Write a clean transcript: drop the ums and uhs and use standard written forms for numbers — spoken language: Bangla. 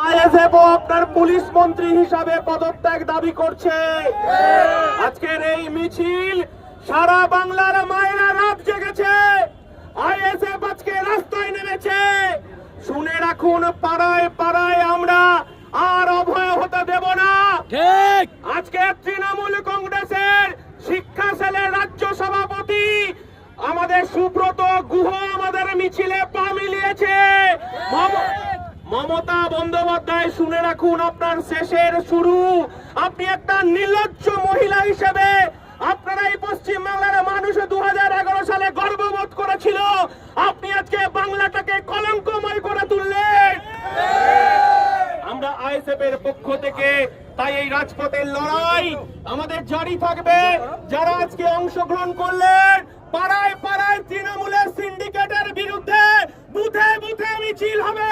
আইএসএফ আপনার পুলিশ মন্ত্রী হিসাবে পদত্যাগ দাবি করছে। আজকের এই মিছিল সারা বাংলার মায়েরা রাত জেগেছে। আইএসএফ আজকে রাস্তায় নেমেছে। শুনে রাখুন, পাড়ায় পাড়ায় আমরা আর অভয় হতে দেব না। ঠিক আজকে তৃণমূল কংগ্রেসের শিক্ষা সেলের রাজ্য সভাপতি আমাদের সুব্রত গুহ আমাদের মিছিলে পা মিলিয়েছে। মমতা বন্দ্যোপাধ্যায়, শুনে রাখুন, আপনার শেষের শুরু। আপনি একটা নির্লজ্জ মহিলা হিসেবে আপনারা এই পশ্চিম বাংলার মানুষ 2011 সালে গর্ববোধ করেছিল। আপনি আজকে বাংলাটাকে কলঙ্কময় করে তুললেন। আমরা আইএসএফ এর পক্ষ থেকে তাই এই রাজপথের লড়াই আমাদের জারি থাকবে। যারা আজকে অংশগ্রহণ করলেন, পাড়ায় পাড়ায় তৃণমূলের সিন্ডিকেটের বিরুদ্ধে বুথে বুথে মিছিল হবে।